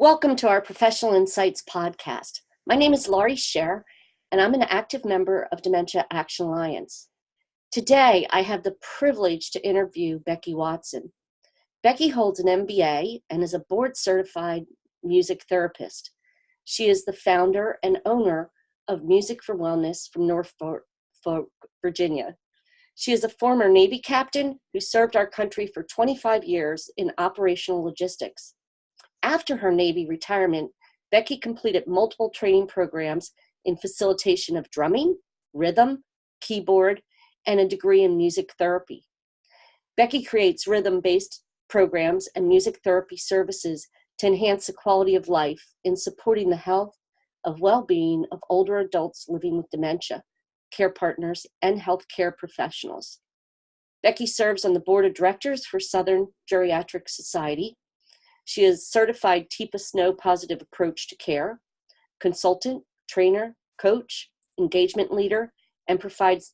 Welcome to our Professional Insights podcast. My name is Laurie Scherrer, and I'm an active member of Dementia Action Alliance. Today, I have the privilege to interview Becky Watson. Becky holds an MBA and is a board-certified music therapist. She is the founder and owner of Music for Wellness from Norfolk, Virginia. She is a former Navy captain who served our country for 25 years in operational logistics. After her Navy retirement, Becky completed multiple training programs in facilitation of drumming, rhythm, keyboard, and a degree in music therapy. Becky creates rhythm-based programs and music therapy services to enhance the quality of life in supporting the health of well-being of older adults living with dementia, care partners, and healthcare professionals. Becky serves on the board of directors for Southern Geriatric Society. She is certified TIPA Snow Positive Approach to Care, consultant, trainer, coach, engagement leader, and provides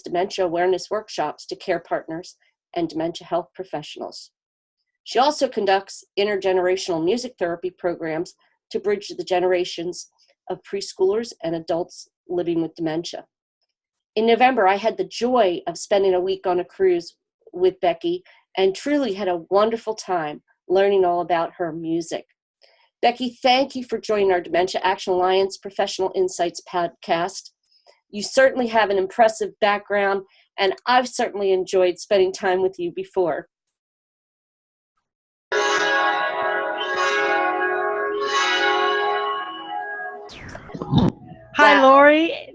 dementia awareness workshops to care partners and dementia health professionals. She also conducts intergenerational music therapy programs to bridge the generations of preschoolers and adults living with dementia. In November, I had the joy of spending a week on a cruise with Becky and truly had a wonderful time learning all about her music. Becky, thank you for joining our Dementia Action Alliance Professional Insights podcast. You certainly have an impressive background, and I've certainly enjoyed spending time with you before. Hi, Laurie.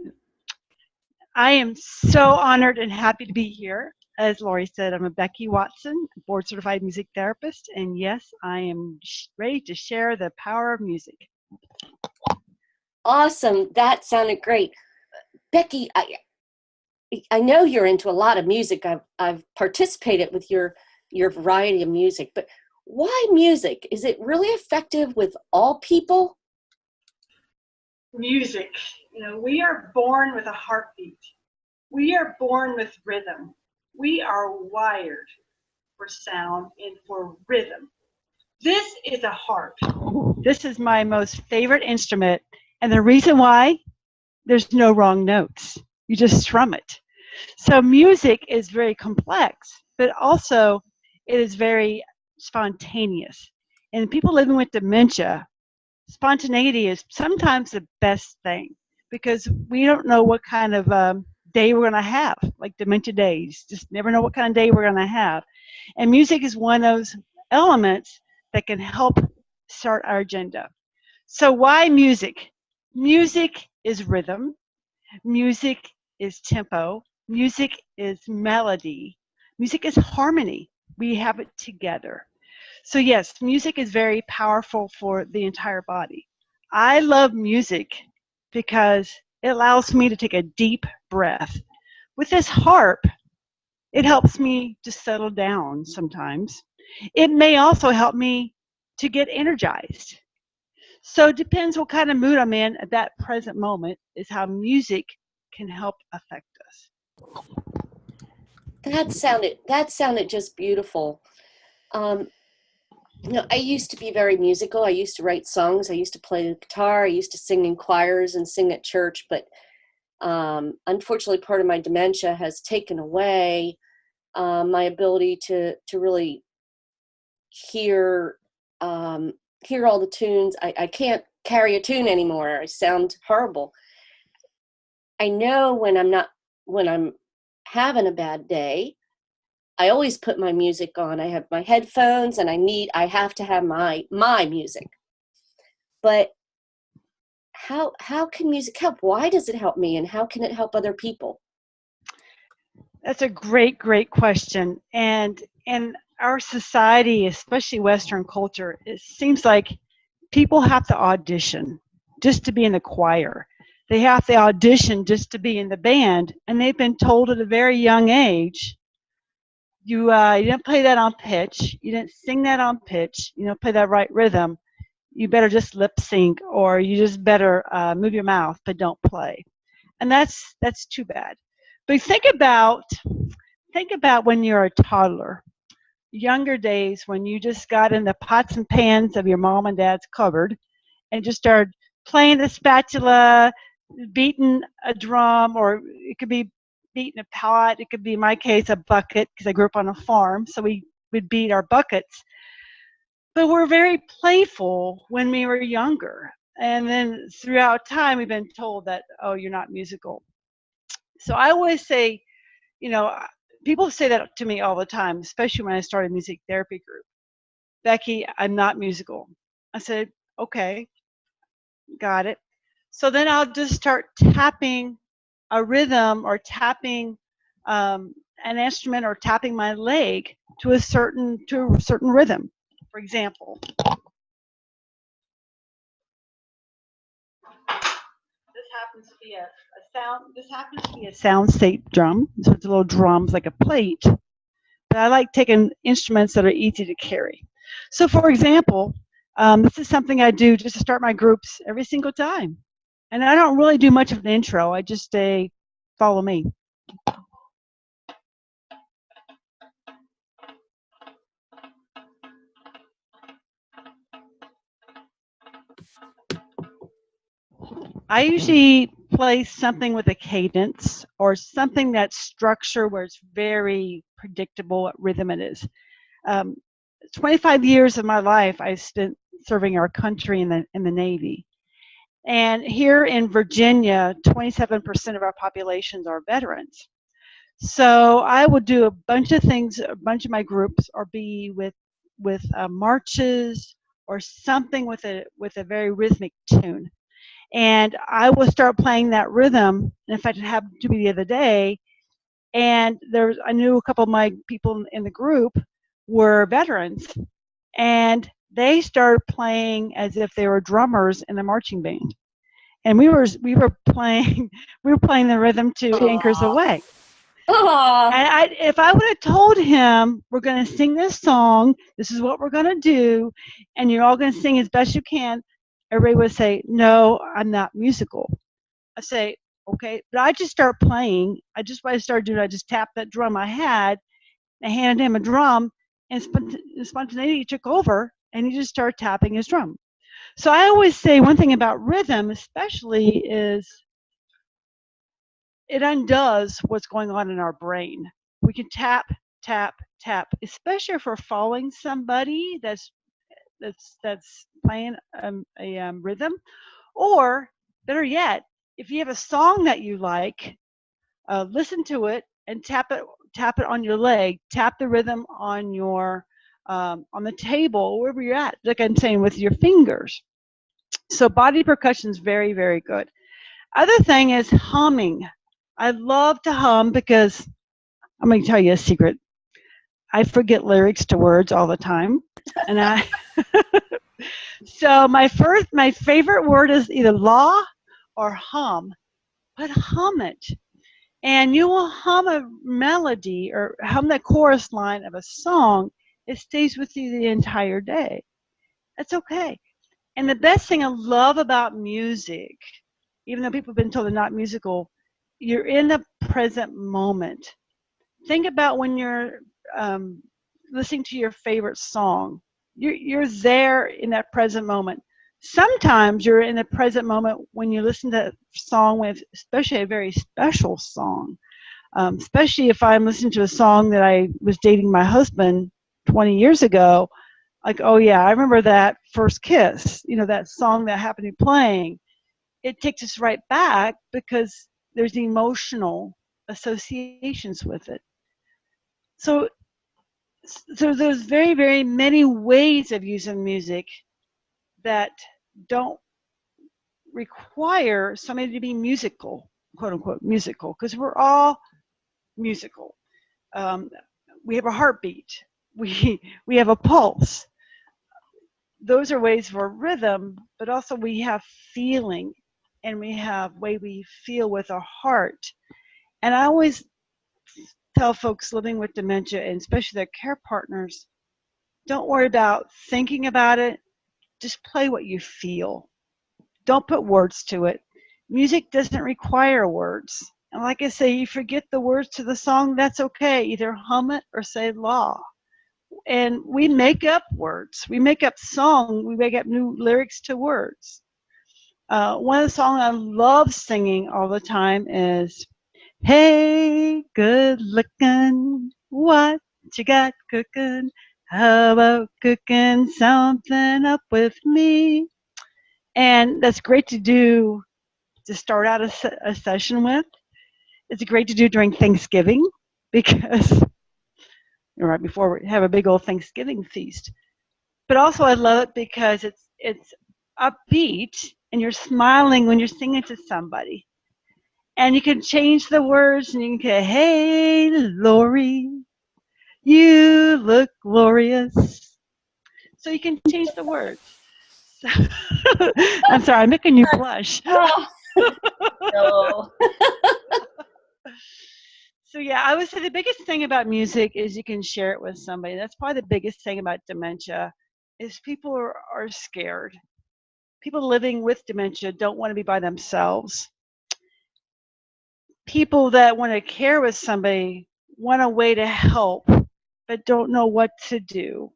I am so honored and happy to be here. As Laurie said, I'm a Becky Watson, board-certified music therapist, and yes, I am ready to share the power of music. Awesome. That sounded great. Becky, I know you're into a lot of music. I've participated with your variety of music, but why music? Is it really effective with all people? Music. We are born with a heartbeat. We are born with rhythm. We are wired for sound and for rhythm. This is a harp. This is my most favorite instrument, and the reason why, there's no wrong notes. You just strum it. So music is very complex, but also it is very spontaneous. And people living with dementia, spontaneity is sometimes the best thing because we don't know what kind of day we're going to have, like dementia days. Just never know what kind of day we're going to have. And music is one of those elements that can help start our agenda. So why music? Music is rhythm. Music is tempo. Music is melody. Music is harmony. We have it together. So yes, music is very powerful for the entire body. I love music because it allows me to take a deep breath. With this harp, it helps me to settle down sometimes. It may also help me to get energized. So it depends what kind of mood I'm in at that present moment is how music can help affect us. That sounded just beautiful. I used to be very musical. I used to write songs. I used to play the guitar. I used to sing in choirs and sing at church. But unfortunately, part of my dementia has taken away my ability to really hear all the tunes. I can't carry a tune anymore. I sound horrible. I know when I'm having a bad day, I always put my music on. I have my headphones and I have to have my music. But how can music help? Why does it help me and how can it help other people? That's a great question. And in our society, especially Western culture, it seems like people have to audition just to be in the choir. They have to audition just to be in the band, and they've been told at a very young age, you didn't play that on pitch, you didn't sing that on pitch, you don't play that right rhythm, you better just lip sync, or you just better move your mouth, but don't play. And that's too bad. But think about when you're a toddler. younger days when you just got in the pots and pans of your mom and dad's cupboard and just started playing the spatula, beating a drum, or it could be beating a pot. It could be, in my case, a bucket, because I grew up on a farm, so we would beat our buckets. But we're very playful when we were younger. And then throughout time, we've been told that, oh, you're not musical. So I always say, you know, people say that to me all the time, especially when I started a music therapy group. Becky, I'm not musical. I said, okay, got it. So then I'll just start tapping a rhythm or tapping an instrument or tapping my leg to a certain rhythm. For example, this happens to be a sound. This happens to be a sound state drum. So it's a little drums like a plate. But I like taking instruments that are easy to carry. So for example, this is something I do just to start my groups every single time. And I don't really do much of an intro. I just say, follow me. I usually play something with a cadence or something that's structure where it's very predictable what rhythm it is. 25 years of my life I spent serving our country in the Navy. And here in Virginia, 27% of our populations are veterans. So I would do a bunch of things, a bunch of my groups, or be with marches or something with a very rhythmic tune. And I will start playing that rhythm. In fact, it happened to me the other day. And I knew a couple of my people in the group were veterans, and they started playing as if they were drummers in the marching band. And we were playing the rhythm to Anchors Away. Aww. And if I would have told him, we're going to sing this song, this is what we're going to do, and you're all going to sing as best you can, everybody would say, no, I'm not musical. I say, okay, but I just start playing. What I started doing, I just tapped that drum I had, I handed him a drum, and spontaneity took over, and he just started tapping his drum. So I always say one thing about rhythm, especially, is it undoes what's going on in our brain. We can tap, tap, tap, especially if we're following somebody that's playing a rhythm, or better yet, if you have a song that you like, listen to it and tap it on your leg, tap the rhythm on the table, wherever you're at, like I'm saying, with your fingers. So body percussion is very, very good. Other thing is humming. I love to hum because I'm going to tell you a secret. I forget lyrics to words all the time, and so my favorite word is either la or hum, but hum it. And you will hum a melody or hum the chorus line of a song. It stays with you the entire day. That's okay. And the best thing I love about music, even though people have been told they're not musical, you're in the present moment. Think about when you're listening to your favorite song. You're there in that present moment. Sometimes you're in the present moment when you listen to a song with, especially a very special song. Especially if I'm listening to a song that I was dating my husband 20 years ago, like, oh yeah, I remember that first kiss, that song that happened to be playing. It takes us right back because there's emotional associations with it. So there's very, very many ways of using music that don't require somebody to be musical, quote unquote musical, because we're all musical. We have a heartbeat. We have a pulse. Those are ways for rhythm, but also we have feeling, and we have way we feel with our heart. And I always tell folks living with dementia, and especially their care partners, don't worry about thinking about it. Just play what you feel. Don't put words to it. Music doesn't require words. And like I say, you forget the words to the song, that's okay. Either hum it or say la. and we make up words. We make up song. We make up new lyrics to words. One of the songs I love singing all the time is, "Hey, good looking, what you got cooking? How about cooking something up with me?" And that's great to do to start out a session with. It's great to do during Thanksgiving because right before we have a big old Thanksgiving feast. But also I love it because it's upbeat and you're smiling when you're singing to somebody. And you can change the words and you can say, "Hey, Laurie, you look glorious." So you can change the words. So, I'm sorry, I'm making you blush. Oh, no. So yeah, I would say the biggest thing about music is you can share it with somebody. That's probably the biggest thing about dementia is people are scared. People living with dementia don't want to be by themselves. People that want to care with somebody want a way to help, but don't know what to do.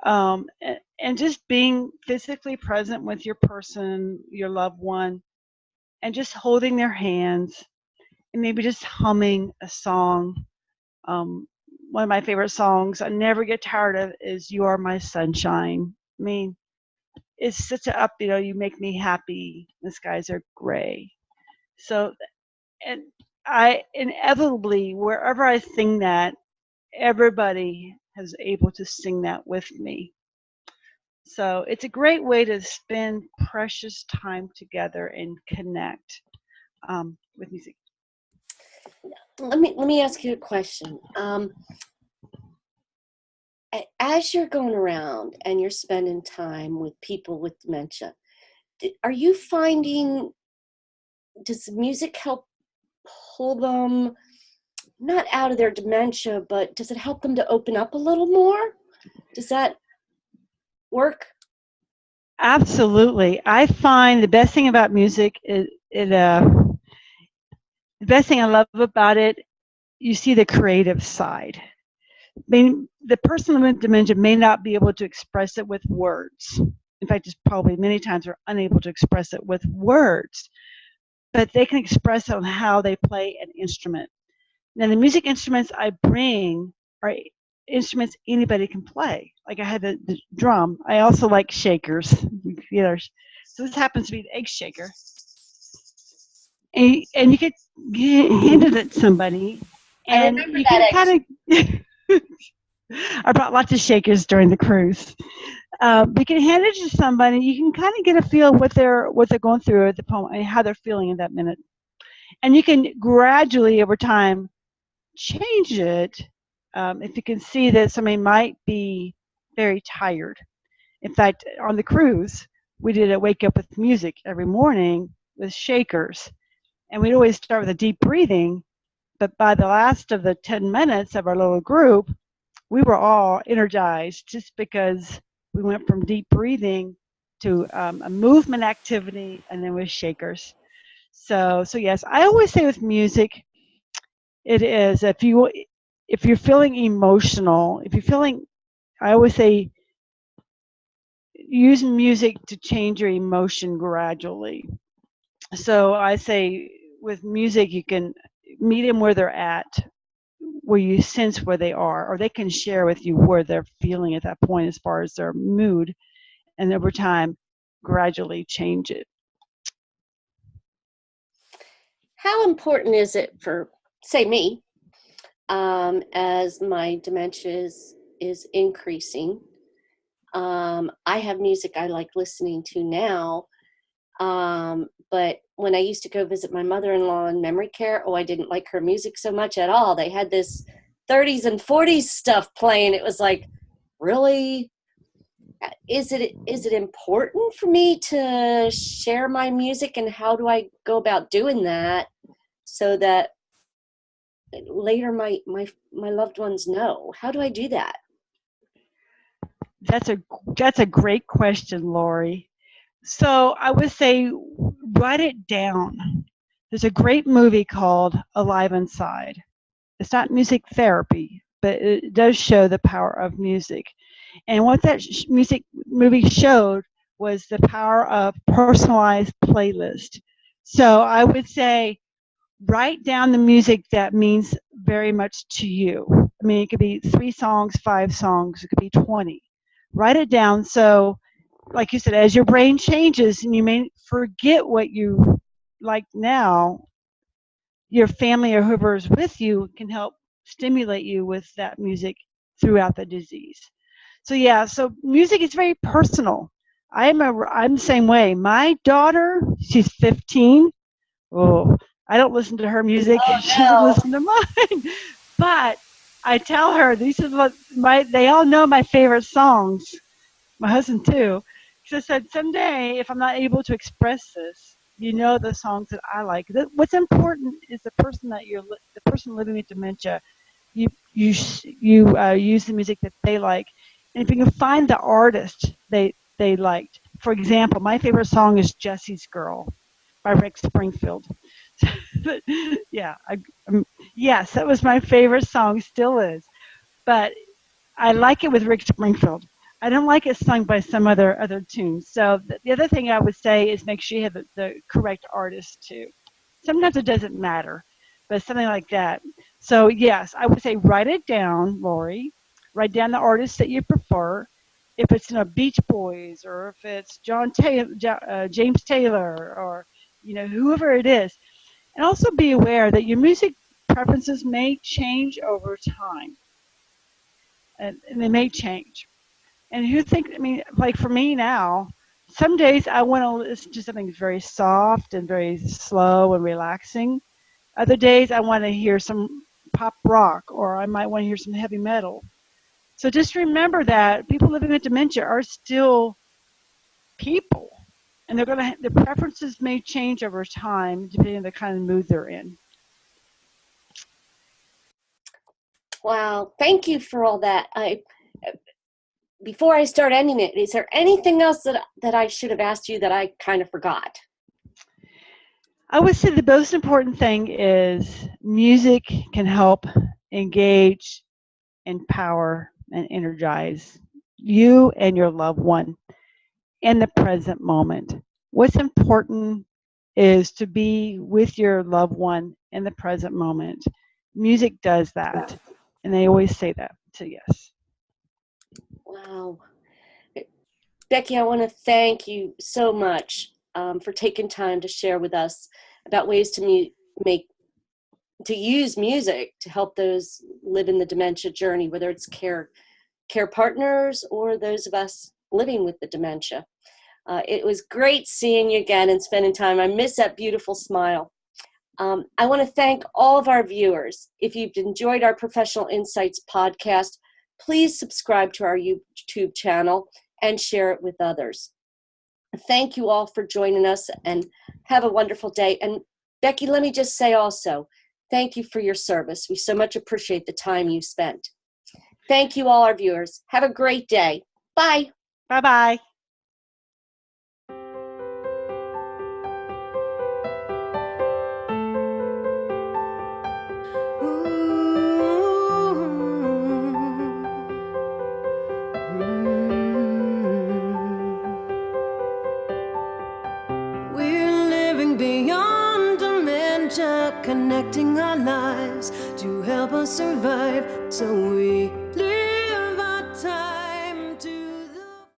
And just being physically present with your person, your loved one, and just holding their hands and maybe just humming a song. One of my favorite songs I never get tired of is "You Are My Sunshine." I mean, it's such a you make me happy. The skies are gray. So, and I inevitably, wherever I sing that, everybody is able to sing that with me. So it's a great way to spend precious time together and connect with music. Let me ask you a question. As you're going around and you're spending time with people with dementia, are you finding, does music help pull them not out of their dementia, but does it help them to open up a little more? Does that work? Absolutely. I find the best thing about music is the best thing I love about it, you see the creative side. I mean, the person with dementia may not be able to express it with words. In fact, it's probably many times are unable to express it with words, but they can express it on how they play an instrument. Now, the music instruments I bring are instruments anybody can play. Like I had the drum. I also like shakers. So this happens to be the egg shaker. And you could hand it to somebody, and you can kind of. I brought lots of shakers during the cruise. You can hand it to somebody. You can kind of get a feel what they're going through at the moment and how they're feeling in that minute, and you can gradually over time change it if you can see that somebody might be very tired. In fact, on the cruise, we did a wake up with music every morning with shakers, and we'd always start with a deep breathing. But by the last of the 10 minutes of our little group, we were all energized just because we went from deep breathing to a movement activity and then with shakers. So yes, I always say with music, it is if you're feeling emotional, I always say use music to change your emotion gradually. So I say with music, you can meet them where they're at, where you sense where they are, or they can share with you where they're feeling at that point as far as their mood, and over time, gradually change it. How important is it for, say, me, as my dementia is increasing? I have music I like listening to now, but when I used to go visit my mother-in-law in memory care, I didn't like her music so much at all. They had this 30s and 40s stuff playing. It was like, really? Is it important for me to share my music, and how do I go about doing that so that later my loved ones know? How do I do that? That's a great question, Laurie. So I would say write it down. There's a great movie called Alive Inside. It's not music therapy, but it does show the power of music. And what that music movie showed was the power of personalized playlist. So I would say write down the music that means very much to you. I mean, it could be 3 songs, 5 songs, it could be 20. Write it down so, like you said, as your brain changes and you may forget what you like now, your family or whoever is with you can help stimulate you with that music throughout the disease. So yeah, so music is very personal. I'm the same way. My daughter, she's 15. Oh, I don't listen to her music. Oh, She doesn't no. listen to mine. But I tell her these are what they all know my favorite songs. My husband too. Because I said someday if I'm not able to express this, you know the songs that I like. What's important is the person the person living with dementia. You use the music that they like, and if you can find the artist they liked. For example, my favorite song is Jessie's Girl by Rick Springfield. Yeah, yes, that was my favorite song, still is. But I like it with Rick Springfield. I don't like it sung by some other tunes. So the other thing I would say is make sure you have the correct artist too. Sometimes it doesn't matter, but something like that. So yes, I would say write it down, Laurie. Write down the artist that you prefer. If it's Beach Boys or if it's James Taylor or whoever it is, and also be aware that your music preferences may change over time, and they may change. And I mean, like for me now, some days I want to listen to something very soft and very slow and relaxing. Other days I want to hear some pop rock, or I might want to hear some heavy metal. So just remember that people living with dementia are still people, and their preferences may change over time depending on the kind of mood they're in. Wow, thank you for all that. Before I start ending it, is there anything else that I should have asked you that I kind of forgot? I would say the most important thing is music can help engage, empower, and energize you and your loved one in the present moment. What's important is to be with your loved one in the present moment. Music does that, and they always say that. So yes. Wow. Becky, I want to thank you so much for taking time to share with us about ways to use music to help those live in the dementia journey, whether it's care partners or those of us living with the dementia. It was great seeing you again and spending time. I miss that beautiful smile. I want to thank all of our viewers. If you've enjoyed our Professional Insights podcast, please subscribe to our YouTube channel and share it with others. Thank you all for joining us, and have a wonderful day. And Becky, let me just say also, thank you for your service. We so much appreciate the time you spent. Thank you, all our viewers. Have a great day. Bye. Bye-bye. We're living beyond dementia, connecting our lives to help us survive, so we